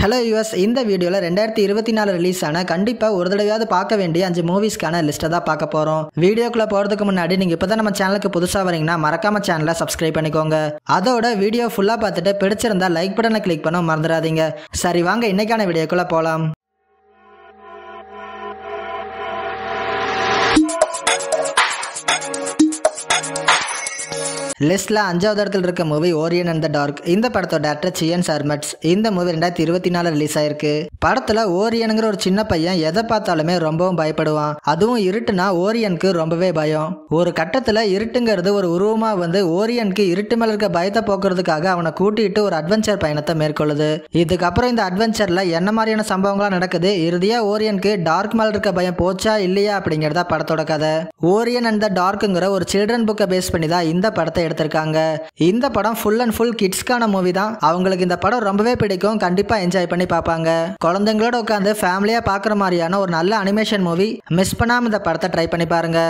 Hello US, இந்த வீடியோவில் 2024 release ஆன கண்டிப்பாக ஒரு தடவையாவது பார்க்க வேண்டிய 5 மூவிஸ்க்கான லிஸ்ட்டை தான் பார்க்க போகிறோம். வீடியோக்குள்ளே போகிறதுக்கு முன்னாடி நீங்கள் இப்போ தான் நம்ம சேனலுக்கு புதுசாக வரீங்கன்னா மறக்காம சேனலை சப்ஸ்கிரைப் பண்ணிக்கோங்க. அதோட வீடியோ ஃபுல்லாக பார்த்துட்டு பிடிச்சிருந்தா லைக் பட்டனை கிளிக் பண்ண மறந்துடாதீங்க. சரி வாங்க இன்னைக்கான வீடியோக்குள்ளே போகலாம். லிஸ்ட்ல 5வது இடத்துல இருக்க மூவி ஓரியன் அண்ட் த டார்க். இந்த படத்தோட டேரக்டர் சியன் சார்மட்ஸ். இந்த மூவி 2024 ரிலீஸ் ஆயிருக்கு. படத்துல ஓரியனுங்கிற ஒரு சின்ன பையன் எதை பார்த்தாலுமே ரொம்பவும் பயப்படுவான். அதுவும் இருட்டுனா ஓரியனுக்கு ரொம்பவே பயம். ஒரு கட்டத்துல இருட்டுங்கிறது ஒரு உருவமா வந்து ஓரியனுக்கு இருட்டு மேல இருக்க பயத்தை போக்குறதுக்காக அவனை கூட்டிட்டு ஒரு அட்வென்ச்சர் பயணத்தை மேற்கொள்ளுது. இதுக்கப்புறம் இந்த அட்வென்ச்சர்ல என்ன மாதிரியான சம்பவங்களா நடக்குது, இறுதியா ஓரியனுக்கு டார்க் மேல இருக்க பயம் போச்சா இல்லையா அப்படிங்கறத படத்தோட கதை. ஓரியன் அண்ட் த டார்க்குங்கிற ஒரு சில்ட்ரன் புக்கை பேஸ் பண்ணி தான் இந்த படத்தை எடுத்திருக்காங்க. இந்த படம் ஃபுல் அண்ட் ஃபுல் கிட்ஸ்க்கான மூவி தான். அவங்களுக்கு இந்த படம் ரொம்பவே பிடிக்கும். கண்டிப்பா என்ஜாய் பண்ணி பார்ப்பாங்க. குழந்தைங்களோட உட்காந்து ஃபேமிலியா பார்க்குற மாதிரியான ஒரு நல்ல அனிமேஷன் மூவி. மிஸ் பண்ணாம இந்த படத்தை ட்ரை பண்ணி பாருங்க.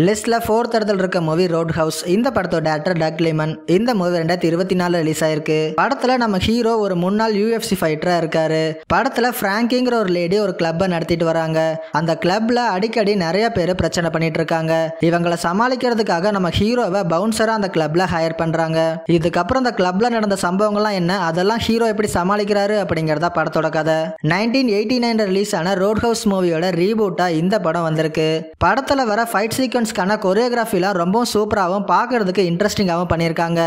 லிஸ்ட்ல 4th இடத்துல இருக்க மூவி ரோட் ஹவுஸ். இந்த படத்தோட டேரக்டர் டக் லிமன். இந்த மூவி 2024 ரிலீஸ் ஆயிருக்கு. படத்துல நம்ம ஹீரோ ஒரு முன்னாள் UFC ஃபைட்டரா இருக்காரு. படத்துல பிராங்கிங்கிற ஒரு லேடி ஒரு கிளப்பை நடத்திட்டு வராங்க. அந்த கிளப்ல அடிக்கடி நிறைய பேர் பிரச்சனை பண்ணிட்டு இருக்காங்க. இவங்களை சமாளிக்கிறதுக்காக நம்ம ஹீரோவை பவுன்சரா அந்த கிளப்ல ஹையர் பண்றாங்க. இதுக்கப்புறம் அந்த கிளப்ல நடந்த சம்பவங்கள்லாம் என்ன, அதெல்லாம் ஹீரோ எப்படி சமாளிக்கிறாரு அப்படிங்கறத படத்தோட கதை. 1989 ரிலீஸ் ஆன ரோட் ஹவுஸ் மூவியோட ரீபூட்டா இந்த படம் வந்திருக்கு. படத்துல வர ஃபைட் சீக்வன்ஸ்க்கான கொரியோகிராஃபிலாம் ரொம்ப சூப்பராகவும் பார்க்கறதுக்கு இன்ட்ரெஸ்டிங்காகவும் பண்ணியிருக்காங்க.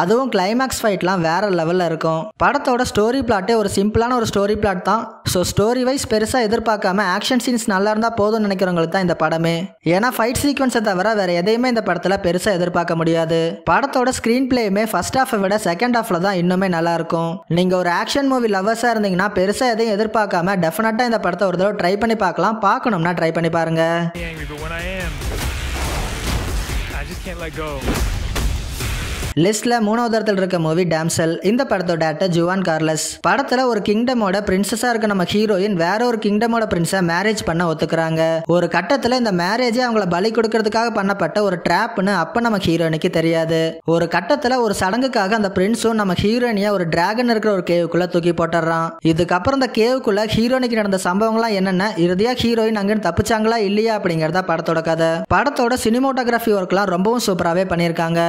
அதுவும் கிளைமேக்ஸ் ஃபைட்லாம் வேற லெவல்ல இருக்கும். படத்தோட ஸ்டோரி பிளாட்டே ஒரு சிம்பிளான ஒரு ஸ்டோரி பிளாட் தான். ஸோ ஸ்டோரி வைஸ் பெருசா எதிர்பார்க்காம ஆக்ஷன் சீன்ஸ் நல்லா இருந்தா போதும்னு நினைக்கிறவங்களுக்கு தான் இந்த படமே. ஏன்னா ஃபைட் சீக்வன்ஸை தவிர வேற எதையுமே இந்த படத்துல பெருசா எதிர்பார்க்க முடியாது. படத்தோட ஸ்கிரீன் பிளேயுமே ஃபர்ஸ்ட் ஹாஃபை விட செகண்ட் ஹாஃப்ல தான் இன்னுமே நல்லா இருக்கும். நீங்க ஒரு ஆக்ஷன் மூவி லவ்வர்ஸா இருந்தீங்கன்னா பெருசா எதையும் எதிர்பார்க்காம டெஃபினட்டா இந்த படத்தை ஒரு தடவை ட்ரை பண்ணி பார்க்கலாம். பார்க்கணும்னா ட்ரை பண்ணி பாருங்க. லிஸ்ட்ல 3வது இடத்துல இருக்க மூவி டாம்செல். இந்த படத்தோட டேரக்டர் ஜுவான் கார்லஸ். படத்துல ஒரு கிங்டமோட பிரின்சஸா இருக்க நம்ம ஹீரோயின் வேற ஒரு கிங்டமோட பிரின்ஸை மேரேஜ் பண்ண ஒத்துக்கிறாங்க. ஒரு கட்டத்துல இந்த மேரேஜே அவங்கள பலி கொடுக்கறதுக்காக பண்ணப்பட்ட ஒரு ட்ராப்னு அப்ப நம்ம ஹீரோயினுக்கு தெரியாது. ஒரு கட்டத்துல ஒரு சடங்குக்காக அந்த பிரின்ஸும் நம்ம ஹீரோயினியா ஒரு டிராகன் இருக்கிற ஒரு கேவுக்குள்ள தூக்கி போட்டுறான். இதுக்கப்புறம் இந்த கேவுக்குள்ள ஹீரோயினுக்கு நடந்த சம்பவங்கள்லாம் என்னென்ன, இறுதியா ஹீரோயின் அங்க தப்பிச்சாங்களா இல்லையா அப்படிங்கறத படத்தோட கதை. படத்தோட சினிமோட்டோகிராஃபி ஒர்க்லாம் ரொம்பவும் சூப்பராகவே பண்ணியிருக்காங்க.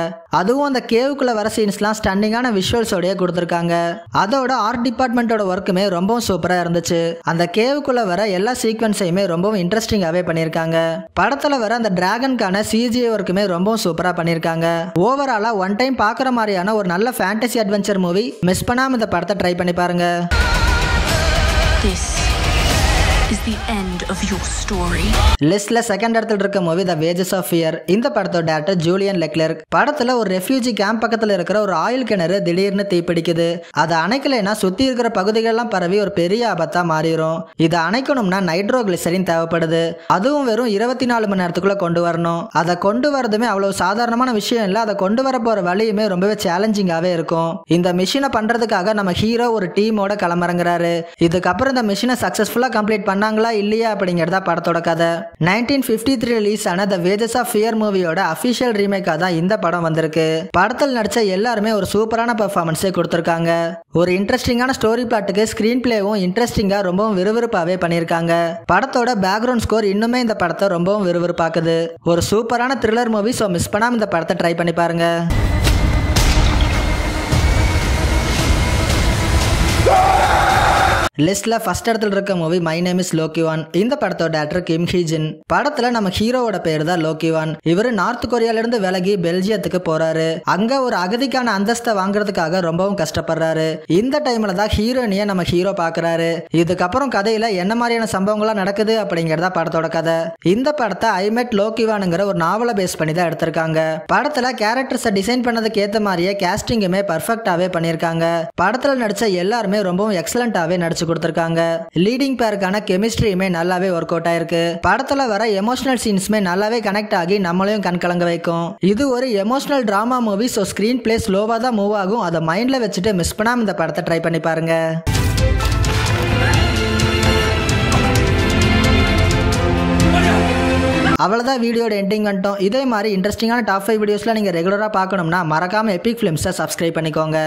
அதுவும் அந்த கேவுக்குள்ள வர சீன்ஸ்லாம் ஸ்டன்னிங்கான விஷுவல்ஸோடய கொடுத்துருக்காங்க. அதோட ஆர்ட் டிபார்ட்மெண்ட்டோட ஒர்க்குமே ரொம்பவும் சூப்பரா இருந்துச்சு. அந்த கேவுக்குள்ள வர எல்லா சீக்வன்ஸையுமே ரொம்பவும் இன்ட்ரெஸ்டிங்காவே பண்ணியிருக்காங்க. படத்துல வர அந்த டிராகனுக்கான CGI ஒர்க்குமே ரொம்பவும் சூப்பரா பண்ணியிருக்காங்க. ஓவராலா ஒன் டைம் பார்க்குற மாதிரியான ஒரு நல்ல ஃபேண்டசி அட்வென்ச்சர் மூவி. மிஸ் பண்ணாம இந்த படத்தை ட்ரை பண்ணி பாருங்க. லிஸ்ட்ல 2nd இடத்துல இருக்க movie the wages of fear. இந்த படத்தோட டேரக்டர் ஜூலியன் லெக்லெர்க். படத்துல ஒரு ரெஃப்யூஜி கேம்ப் பக்கத்துல இருக்கிற ஒரு ஆயில் கிணறு திடீர்னு தீப்பிடிக்குது. அதை அணைக்கலைன்னா சுத்தி இருக்கிற பகுதிகளெல்லாம் பரவி ஒரு பெரிய ஆபத்தா மாறிடும். இதை அணைக்கணும்னா நைட்ரோகிளிசரின் தேவைப்படுது. அதுவும் வெறும் 24 மணி நேரத்துக்குள்ள கொண்டு வரணும். அதை கொண்டு வரதுமே அவ்வளவு சாதாரணமான விஷயம் இல்லை. அதை கொண்டு வர போற வழியுமே ரொம்பவே சேலஞ்சிங்காவே இருக்கும். இந்த மிஷினை பண்றதுக்காக நம்ம ஹீரோ ஒரு டீமோட களமிறங்குறாரு. இதுக்கப்புறம் இந்த மிஷினை சக்சஸ்ஃபுல்லா கம்ப்ளீட் பண்ணாங்களா இல்லையா அப்படிங்கறத படத்தோட கதை. 1953 ரிலீஸ் ஆன த வேஜஸ் ஆஃப் ஃபியர் மூவியோட அபிஷியல் ரீமேக்கா தான் இந்த படம் வந்திருக்கு. படத்தில் நடிச்ச எல்லாருமே ஒரு சூப்பரான பெர்ஃபார்மன்ஸே கொடுத்திருக்காங்க. ஒரு இன்ட்ரெஸ்டிங்கான ஸ்டோரி பிளாட்டுக்கு ஸ்கிரீன் பிளேவும் இன்ட்ரெஸ்டிங்கா ரொம்பவும் விறுவிறுப்பாவே பண்ணியிருக்காங்க. படத்தோட பேக்ரவுண்ட் ஸ்கோர் இன்னுமே இந்த படத்தை ரொம்பவும் விறுவிறுப்பாக்குது. ஒரு சூப்பரான த்ரில்லர் மூவி. ஸோ மிஸ் பண்ணாம இந்த படத்தை ட்ரை பண்ணி பாருங்க. லிஸ்ட்ல 1st இடத்துல இருக்க மூவி மை நேம் இஸ் லோக்கிவான். இந்த படத்தோட டேரக்டர் கிம் ஹி ஜின். படத்துல நம்ம ஹீரோவோட பேர் தான் லோக்கிவான். இவரு நார்த் கொரியால இருந்து விலகி பெல்ஜியத்துக்கு போறாரு. அங்க ஒரு அகதிக்கான அந்தஸ்தை வாங்குறதுக்காக ரொம்பவும் கஷ்டப்படுறாரு. இந்த டைம்ல தான் ஹீரோயினிய நம்ம ஹீரோ பாக்குறாரு. இதுக்கப்புறம் கதையில என்ன மாதிரியான சம்பவங்கள்லாம் நடக்குது அப்படிங்கறத படத்தோட கதை. இந்த படத்தை ஐ மெட் லோக்கிவானுங்கிற ஒரு நாவலை பேஸ் பண்ணி தான் எடுத்திருக்காங்க. படத்துல கேரக்டர்ஸை டிசைன் பண்ணதுக்கு ஏத்த மாதிரியே கேஸ்டிங்குமே பர்ஃபெக்டாவே பண்ணிருக்காங்க. படத்துல நடிச்ச எல்லாருமே ரொம்பவும் எக்ஸலண்டாவே நடிச்சு கொடுத்திருக்காங்க. லீடிங் பேருக்கான கெமிஸ்ட்ரியுமே நல்லாவே ஒர்க் அவுட் ஆயிருக்கு. படத்துல வர எமோஷனல் சீன்ஸ்மே நல்லாவே கனெக்ட் ஆகி நம்மளையும் கண்கலங்க வைக்கும். இது ஒரு emotional drama movie. So screen play ஸ்லோவா தான் மூவ் ஆகும். அதை மைண்ட்ல வச்சுட்டு மிஸ் பண்ணாம இந்த படத்தை ட்ரை பண்ணி பாருங்க. அவ்வளவுதான் வீடியோட எண்டிங் வந்துட்டோம். இதே மாதிரி இன்ட்ரெஸ்டிங்கான டாப் 5 வீடியோஸ்லாம் நீங்க ரெகுலரா பார்க்கணும்னா மறக்காம எபிக் ஃபிலிம்ஸை சப்ஸ்கிரைப் பண்ணிக்கோங்க.